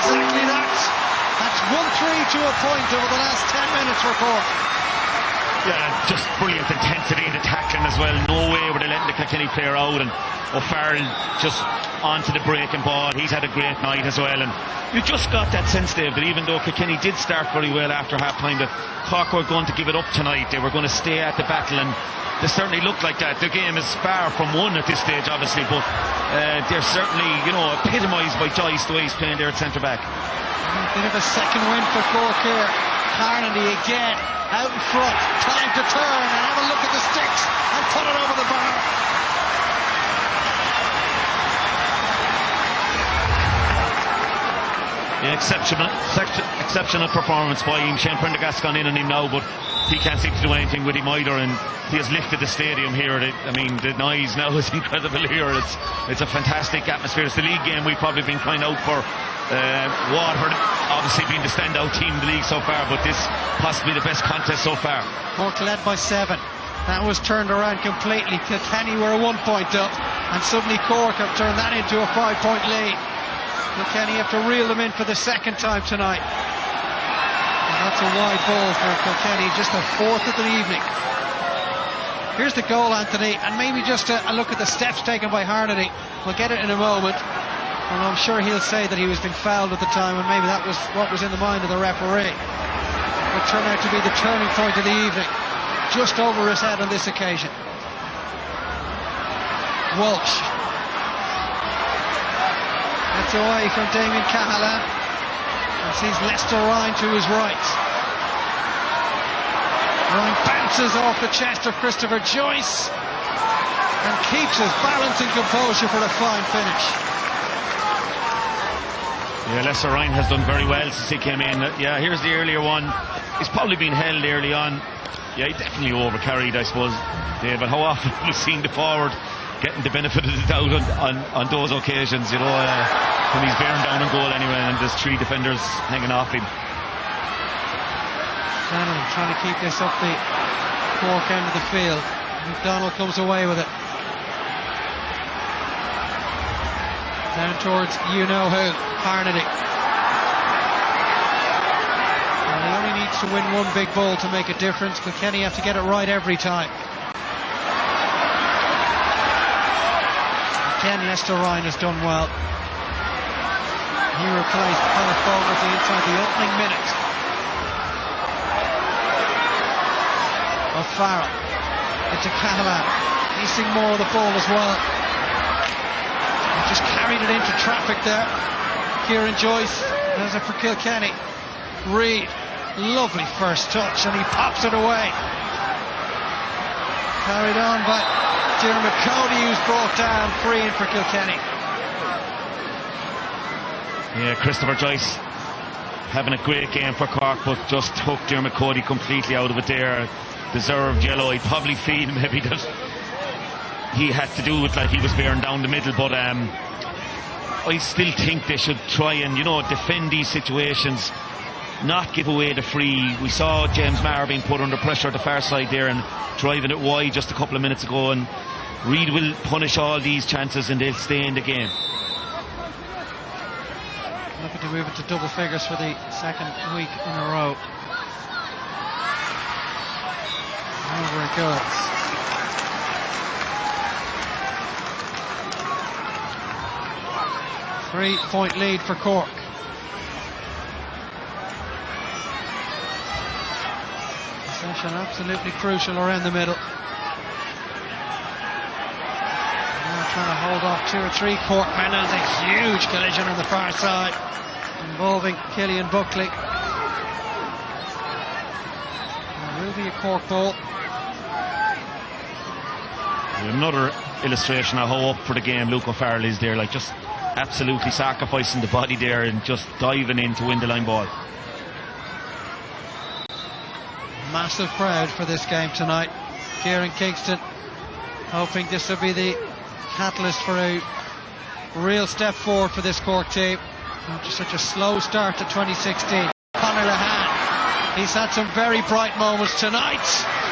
exactly that. That's 1-3 to a point over the last 10 minutes for Cork. Yeah, just brilliant intensity in the tackling as well. No way were they letting the Kilkenny player out, and O'Farrell just onto the breaking ball. He's had a great night as well, and you just got that sense, Dave, that even though Kilkenny did start very well after half time, that Cork were going to give it up tonight. They were going to stay at the battle, and they certainly looked like that. The game is far from won at this stage, obviously, but they're certainly, epitomised by Joyce, the way he's playing there at centre back. A bit of a second win for Cork here. Carnady again out in front, time to turn and have a look at the sticks and put it over the bar. Yeah, exceptional performance by him. Shane Prendergast's gone in on him now, but he can't seem to do anything with him either, and he has lifted the stadium here. The noise now is incredible here. It's a fantastic atmosphere. It's the league game we've probably been crying out for. Waterford obviously being the standout team in the league so far, but this possibly the best contest so far. Cork led by 7. That was turned around completely. Kilkenny were 1 point up, and suddenly Cork have turned that into a 5-point lead. Kilkenny have to reel them in for the second time tonight. And that's a wide ball for Kilkenny, just the 4th of the evening. Here's the goal, Anthony, and maybe just a look at the steps taken by Harnedy. We'll get it in a moment, and I'm sure he'll say that he was being fouled at the time, and maybe that was what was in the mind of the referee. It will turn out to be the turning point of the evening, just over his head on this occasion. Walsh. That's away from Damien Cahalan, and sees Lester Ryan to his right. Ryan bounces off the chest of Christopher Joyce and keeps his balance and composure for a fine finish. Yeah, Lester Ryan has done very well since he came in. Yeah, here's the earlier one. He's probably been held early on. Yeah, he definitely overcarried, I suppose, Dave. But how often have we seen the forward getting the benefit of the doubt on those occasions, when he's bearing down on goal anyway, and there's 3 defenders hanging off him. Shannon trying to keep this up the Cork end of the field. McDonald comes away with it. Down towards you-know-who, Harnedy. And he only needs to win 1 big ball to make a difference. Kilkenny have to get it right every time. Again, Lester Ryan has done well. He replaced Conor Fogarty inside the opening minute. O'Farrell into Cavan. He's seeing more of the ball as well. He just carried it into traffic there. Kieran Joyce has it for Kilkenny. Reid, lovely first touch, and he pops it away. Carried on by Dermot Cody, who's brought down free in for Kilkenny. Yeah, Christopher Joyce having a great game for Cork, but just took Dermot Cody completely out of it there. Deserved yellow. I'd probably feel maybe that he had to do it like he was bearing down the middle, but I still think they should try and defend these situations, not give away the free. We saw James Maher being put under pressure at the far side there and driving it wide just a couple of minutes ago, and Reid will punish all these chances and they'll stay in the game. Looking to move it to double figures for the second week in a row. Over it goes. Three-point lead for Cork. Possession absolutely crucial around the middle. Now trying to hold off 2 or 3 Cork men. There's a huge collision on the far side involving Killian Buckley. There will be a Cork ball. Another illustration of how up for the game Luke O'Farrell is there, like just absolutely sacrificing the body there and just diving in to win the line ball. Massive crowd for this game tonight. Kieran Kingston hoping this will be the catalyst for a real step forward for this Cork team. After such a slow start to 2016. Conor Lehane, he's had some very bright moments tonight.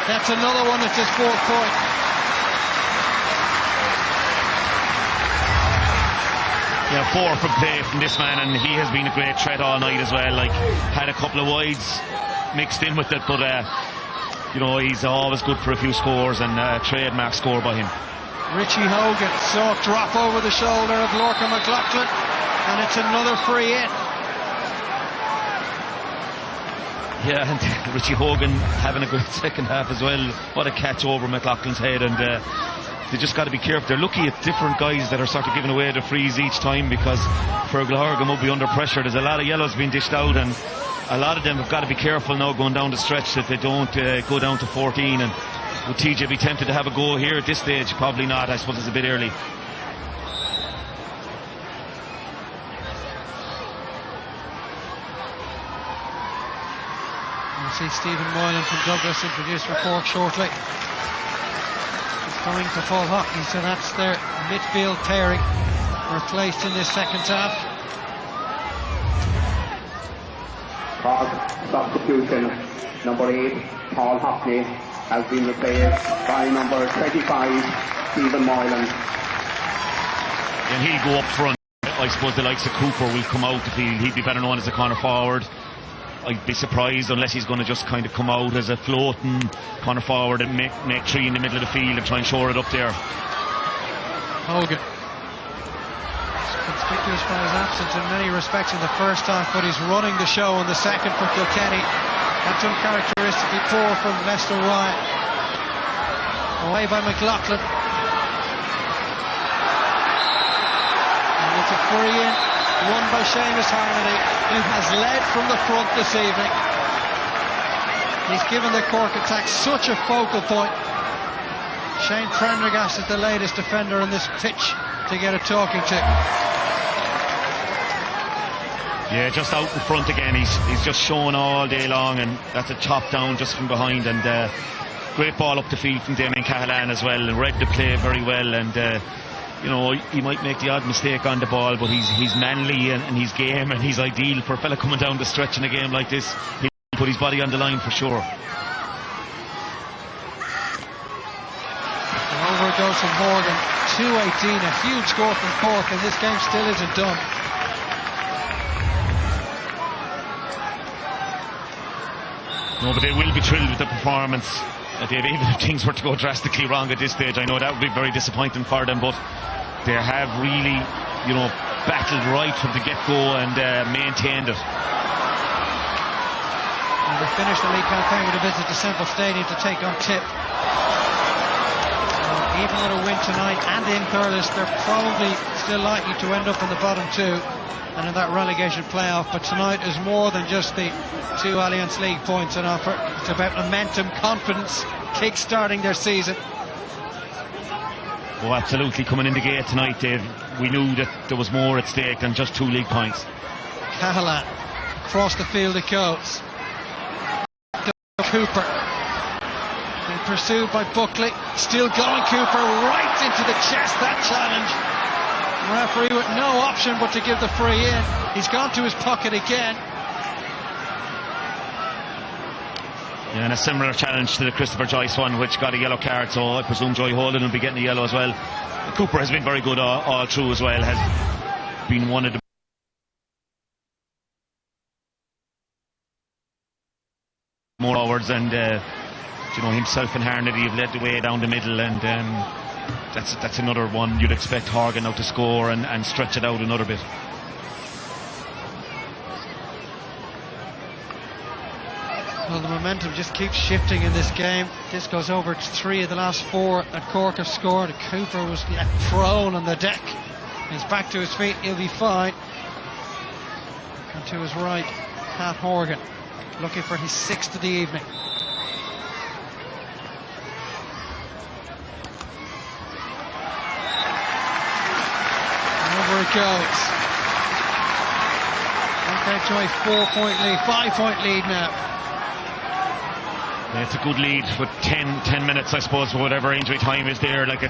That's another one. It's his 4th point. Yeah, 4 from play from this man, and he has been a great threat all night as well. Like, had a couple of wides mixed in with it, but you know, he's always good for a few scores, and trademark score by him. Richie Hogan saw it drop over the shoulder of Lorcan McLaughlin, and it's another free in. Yeah, and Richie Hogan having a good second half as well. What a catch over McLaughlin's head, and they just got to be careful. They're lucky it's different guys that are sort of giving away the frees each time, because Fergal Horgan will be under pressure. There's a lot of yellows being dished out, and a lot of them have got to be careful now going down the stretch that they don't go down to 14. And would TJ be tempted to have a go here at this stage? Probably not. I suppose it's a bit early. We'll see Stephen Moylan from Douglas introduced for Cork shortly. He's coming to full hockey, so that's their midfield pairing replaced in this second half. Substitution, number 8, Paul Hockney, has been replaced by number 25, Stephen Moylan. And he'll go up front. I suppose the likes of Cooper will come out if he'd be better known as a corner forward. I'd be surprised unless he's going to just kind of come out as a floating corner forward and make 3 in the middle of the field and try and shore it up there. Hogan, conspicuous by his absence in many respects in the first half, but he's running the show in the second for Kilkenny. That's uncharacteristically poor from Lester Ryan. Away by McLaughlin. And it's a free in, won by Seamus Harnedy, who has led from the front this evening. He's given the Cork attack such a focal point. Shane Prendergast is the latest defender on this pitch to get a talking to. Yeah, just out in front again. He's just shown all day long, and that's a chop down just from behind, and great ball up the field from Damien Cahalan as well, and read the play very well, and you know, he might make the odd mistake on the ball, but he's manly and he's game, and he's ideal for a fella coming down the stretch in a game like this. He'll put his body on the line for sure. And over it goes from Morgan. 2:18, a huge score from Cork, and this game still isn't done. No, but they will be thrilled with the performance. Even if things were to go drastically wrong at this stage, I know that would be very disappointing for them, but they have really, you know, battled right from the get-go and maintained it. And they finished the league campaign with a visit to Semple Stadium to take on Tip. So even with a win tonight and in Thurles, they're probably still likely to end up in the bottom 2 and in that relegation playoff. But tonight is more than just the 2 Allianz League points on offer. It's about momentum, confidence, kick-starting their season. Oh, absolutely. Coming in the gate tonight, Dave, we knew that there was more at stake than just 2 league points. Cahalan, across the field it goes. Cooper, being pursued by Buckley, still going Cooper, right into the chest, that challenge. The referee with no option but to give the free in. He's gone to his pocket again. Yeah, and a similar challenge to the Christopher Joyce one, which got a yellow card, so I presume Joy Holden will be getting a yellow as well. Cooper has been very good all through as well, has been one of the more forwards, and you know, himself and Harnedy have led the way down the middle, and that's another one you'd expect Horgan now to score and stretch it out another bit. Well, the momentum just keeps shifting in this game. This goes over to 3 of the last 4 that Cork have scored. Cooper was prone on the deck. He's back to his feet, he'll be fine. And to his right, Pat Horgan, looking for his 6th of the evening. And over it goes. Okay, to a 4-point lead, 5-point lead now. Yeah, it's a good lead with 10 minutes, I suppose, for whatever injury time is there. Like,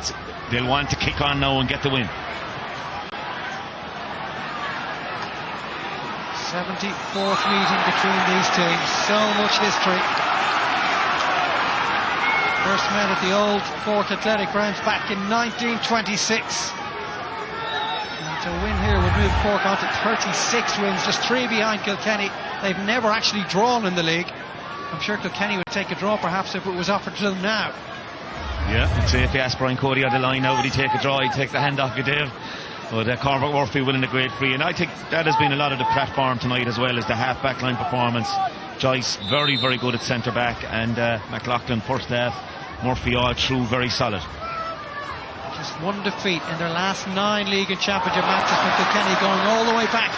they'll want to kick on now and get the win. 74th meeting between these teams. So much history. First met at the old Cork Athletic Grounds back in 1926. And to win here would moved Cork on to 36 wins, just 3 behind Kilkenny. They've never actually drawn in the league. I'm sure Kilkenny would take a draw perhaps if it was offered to them now. Yeah, I'd say if you ask Brian Cody on the line now, would he take a draw? He'd take the hand off you, Dave. But Cormac Murphy winning a great free, and I think that has been a lot of the platform tonight as well as the half back line performance. Joyce very, very good at centre back, and McLaughlin first half, Murphy all through very solid. Just one defeat in their last 9 league and championship matches for Kilkenny, going all the way back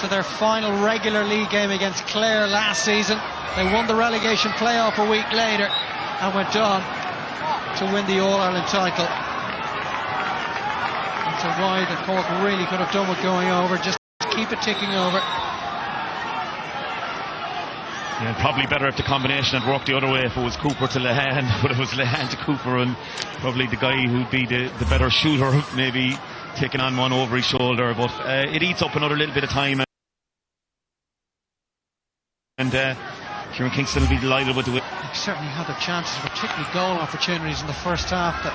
to their final regular league game against Clare last season. They won the relegation playoff a week later and went on to win the All-Ireland title. So why the Cork really could have done with going over, just keep it ticking over. Yeah, probably better if the combination had worked the other way, if it was Cooper to Lehan, but it was Lehan to Cooper, and probably the guy who'd be the better shooter maybe taking on one over his shoulder, but it eats up another little bit of time, and Kieran Kingston will be delighted with the win. They certainly had their chances, particularly goal opportunities in the first half that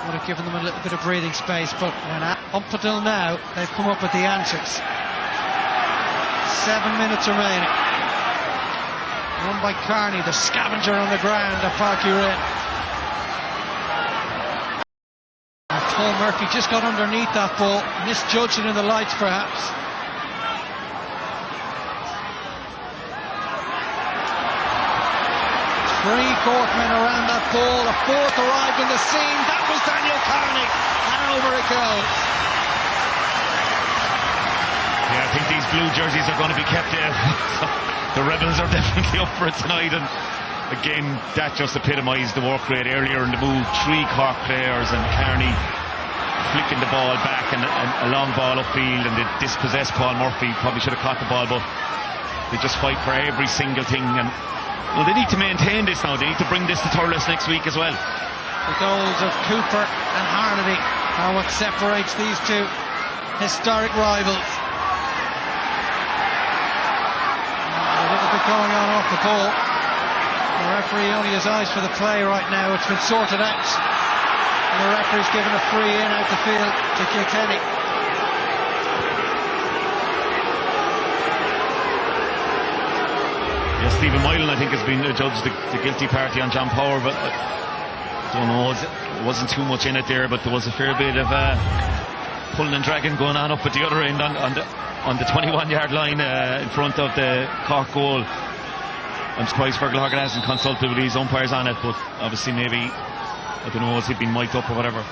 would have given them a little bit of breathing space, but up until now they've come up with the answers. 7 minutes remaining. Run by Carney, the scavenger on the ground at Park Urin. Paul Murphy just got underneath that ball, misjudged it in the lights perhaps. Three Corkmen around that ball, a fourth arrived in the scene, that was Daniel Carney, and over it goes. Yeah, I think these blue jerseys are going to be kept in. The Rebels are definitely up for it tonight, and again that just epitomised the work rate earlier in the move. 3 Cork players and Carney flicking the ball back, and a long ball upfield, and they dispossessed Paul Murphy. Probably should have caught the ball, but they just fight for every single thing, and well, they need to maintain this now. They need to bring this to Thurles next week as well. The goals of Cooper and Harnedy are what separates these two historic rivals. A little bit going on off the ball. The referee only has eyes for the play right now. It's been sorted out. And the referee's given a free in out the field to Kilkenny. Yeah, Stephen Moylan, I think, has been adjudged the guilty party on John Power, but I don't know, it wasn't too much in it there, but there was a fair bit of pulling and dragging going on up at the other end on the 21-yard line in front of the Cork goal. I'm surprised Fergal Hogan hasn't consulted with his umpires on it, but obviously maybe, I don't know, has he been mic'd up or whatever.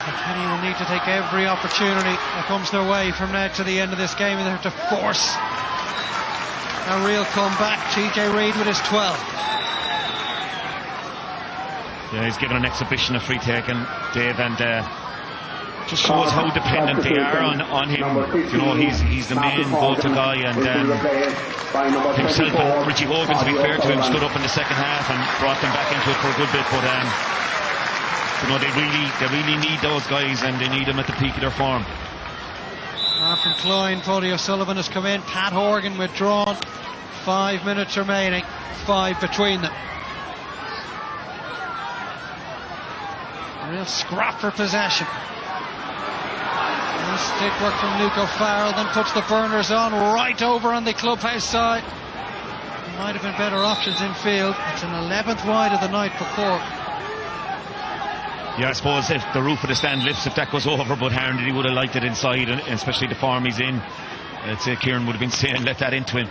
Kilkenny will need to take every opportunity that comes their way from now to the end of this game, and they have to force a real comeback. TJ Reid with his 12th. Yeah, he's given an exhibition of free taking, Dave, and just shows how dependent they are on him. You know, he's the main go-to guy, and himself and Richie Hogan, to be fair to him, stood up in the second half and brought them back into it for a good bit, but you know, they really need those guys, and they need them at the peak of their form. From Cloyne, Paddy O'Sullivan has come in. Pat Horgan withdrawn. 5 minutes remaining, 5 between them. A real scrap for possession. Nice stick work from Luke O'Farrell, then puts the burners on right over on the clubhouse side. There might have been better options in field. It's an 11th wide of the night for Cork. Yeah, I suppose if the roof of the stand lifts, if that goes over, but Harnedy would have liked it inside, and especially the form he's in. I'd say Kieran would have been saying, let that into him.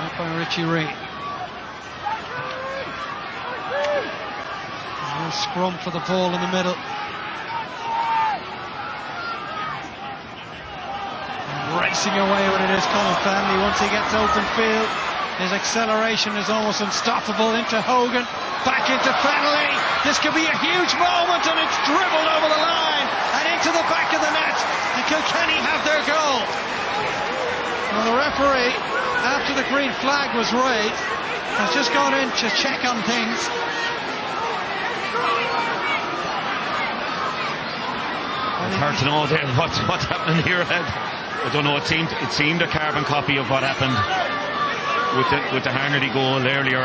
Out by Richie Reid. No scrum for the ball in the middle. And racing away with it is Colin Fennelly once he gets open field. His acceleration is almost unstoppable. Into Hogan, back into Fennelly. This could be a huge moment, and it's dribbled over the line and into the back of the net, and Kilkenny have their goal. Well, the referee, after the green flag was raised, has just gone in to check on things. It's hard to know what's happening here. I don't know. It seemed a carbon copy of what happened with the Harnedy goal earlier.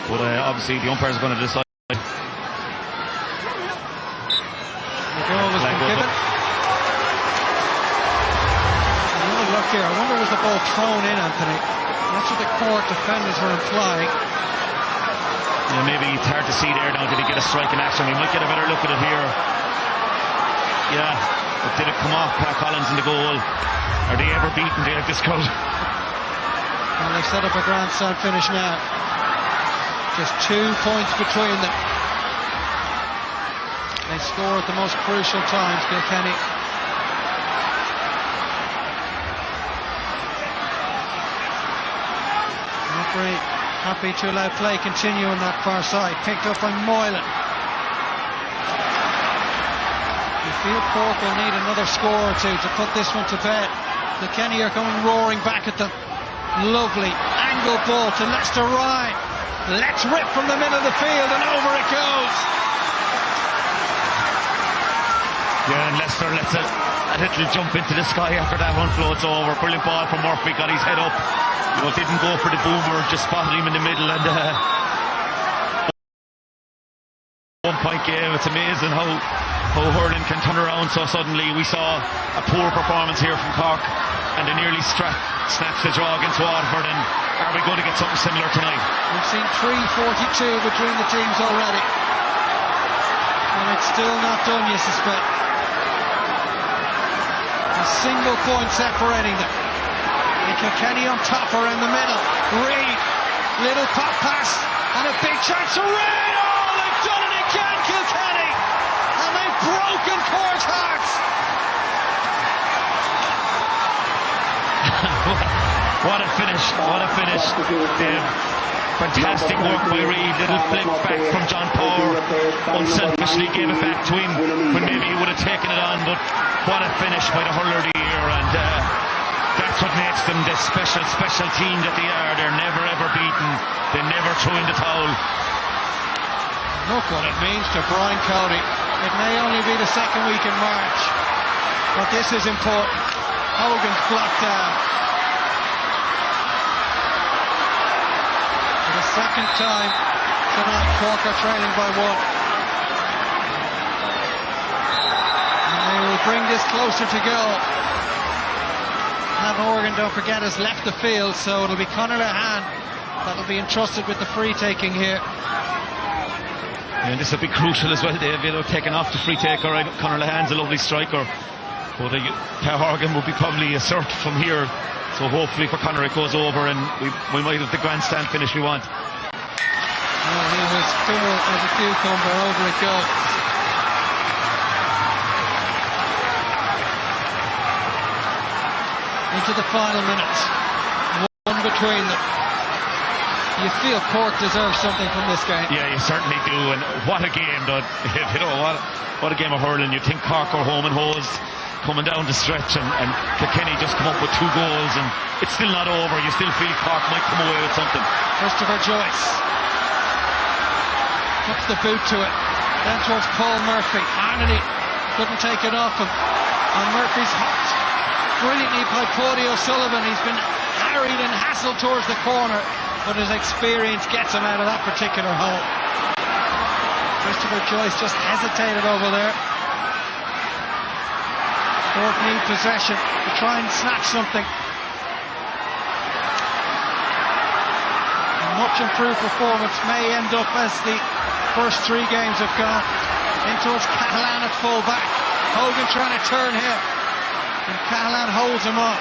But obviously the umpires are going to decide. The goal has been given. Another look here. I wonder was the ball thrown in, Anthony? That's what the Cork defenders were implying. Yeah, maybe it's hard to see there now. Did he get a strike in action? We might get a better look at it here. Yeah, but did it come off Pat Collins in the goal? Are they ever beaten there at this crowd? And they set up a grandstand finish now. Just 2 points between them. They score at the most crucial times, Kilkenny. Referee happy to allow play continue on that far side. Picked up by Moylan. You feel Cork will need another score or two to put this one to bed. Kilkenny are going roaring back at them. Lovely angle ball to Lester Ryan. Let's rip from the middle of the field and over it goes. Yeah, and Lester lets a little jump into the sky after that one floats over. Brilliant ball from Murphy, got his head up. You know, didn't go for the boomer, just spotted him in the middle, and 1 point game. It's amazing how hurling can turn around so suddenly. We saw a poor performance here from Cork, and they nearly snatched the draw against Waterford. And are we going to get something similar tonight? We've seen 3:42 between the teams already, and it's still not done, you suspect. A single point separating them. And Kilkenny on top around the middle. Reid, little pop pass, and a big chance for Reid. Oh, they've done it again, Kilkenny, and they've broken Cork's hearts. What a finish, what a finish. Fantastic work by Reid. Little flip back from John Power. Unselfishly gave it back to him when maybe he would have taken it on, but what a finish by the hurler of the year. And that's what makes them the special team that they are. They're never ever beaten. They never throw in the towel. Look what it means to Brian Cody. It may only be the second week in March, but this is important. Hogan's blocked down. For the second time tonight, Cork are trailing by 1. And they will bring this closer to goal. Pat Horgan, don't forget, has left the field, so it'll be Conor Lehane that'll be entrusted with the free taking here. And this will be crucial as well, Dave. Taking off the free taker. Right? Conor Lehane's a lovely striker, but Pat Horgan will be probably a cert from here. So hopefully for Conor it goes over, and we might have the grandstand finish we want. Well, he was cool as a cucumber. Over it goes. Into the final minutes. 1 between them. You feel Cork deserves something from this game. Yeah, you certainly do. And what a game, though. You know, what a game of hurling. You think Cork are home and hose coming down the stretch, and Kilkenny just come up with 2 goals, and it's still not over. You still feel Cork might come away with something. Christopher Joyce puts the boot to it. Then towards Paul Murphy. Harnedy couldn't take it off him. And Murphy's hooked brilliantly by Paddy O'Sullivan. He's been harried and hassled towards the corner, but his experience gets him out of that particular hole. Christopher Joyce just hesitated over there. Cork need possession to try and snatch something. A much improved performance may end up as the first 3 games have gone. In towards Cavan at full back. Hogan trying to turn here, and Cavan holds him off.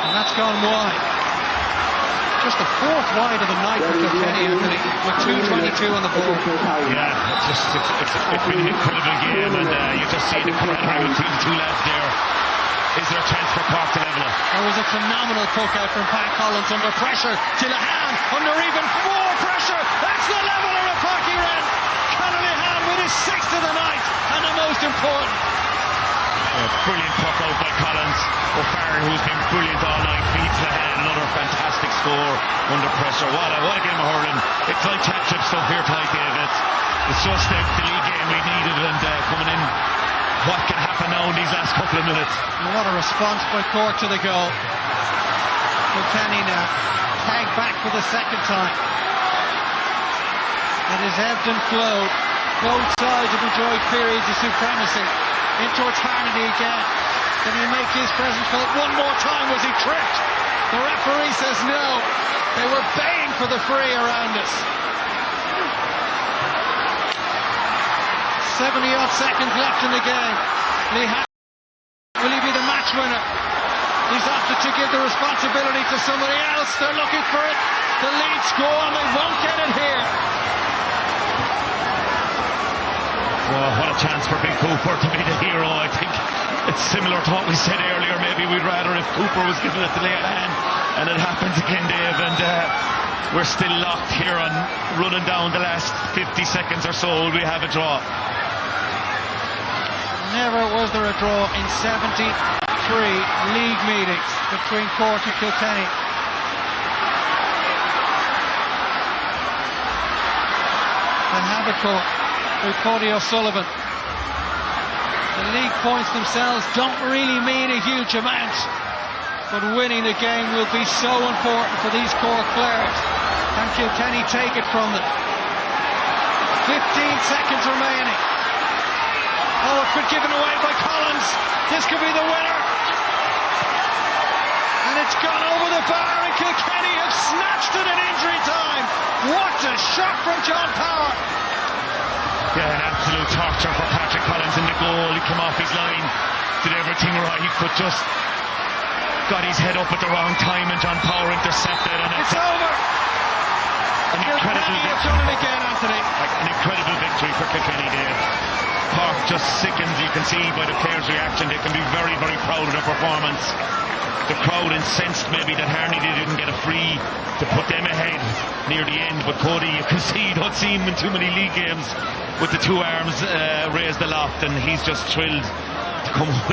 And that's gone wide. Just the 4th wide of the night for Kilkenny, Anthony, with 2:22 on the board. Yeah, it's been an incredible game, and you just see the camaraderie between the 2 lads there. Is there a chance for Cork to level it? There was a phenomenal poke out from Pat Collins under pressure to Lehane, under even more pressure. That's the leveler of Páirc Uí Rinn. Conor Lehane with his 6th of the night, and the most important. Brilliant puck out by Collins. O'Farrell, who's been brilliant all night, beats Lehane. Another fantastic score under pressure. What a game of hurling. It's like championship stuff here tonight, David. It's just the league game we needed, and coming in, what can happen now in these last couple of minutes? And what a response by Cork to the goal. Kilkenny now, tagged back for the second time. It has ebbed and flowed. Both sides have enjoyed periods of supremacy. In towards Harnedy again. Can he make his presence felt one more time? Was he tripped? The referee says no. They were baying for the free around us. 70-odd seconds left in the game. Will he be the match winner? He's opted to give the responsibility to somebody else. They're looking for it. The lead score, and they won't get it here. Oh, what a chance for Big Cooper to be the hero. I think it's similar to what we said earlier. Maybe we'd rather if Cooper was given it to lay a hand. And it happens again, Dave. And we're still locked here on running down the last 50 seconds or so. We have a draw. Never was there a draw in 73 league meetings between Cork and Kilkenny. And Habakkuk with Cody O'Sullivan. The league points themselves don't really mean a huge amount, but winning the game will be so important for these Cork players. Can Kilkenny take it from them? 15 seconds remaining. Oh, it's been given away by Collins. This could be the winner. And it's gone over the bar, and Kilkenny have snatched it in injury time. What a shot from John Power. Yeah, an absolute torture for Patrick Collins in the goal. He came off his line, did everything right, but just got his head up at the wrong time, and John Power intercepted. And it's over. An incredible victory. Done it again, Anthony. An incredible victory for Kilkenny, Dave. Cork just sickened. You can see by the players' reaction, they can be very, very proud of their performance. The crowd incensed maybe that Harnedy didn't get a free to put them ahead near the end, but Cody, you can see, you don't see him in too many league games with the two arms raised aloft, and he's just thrilled to come away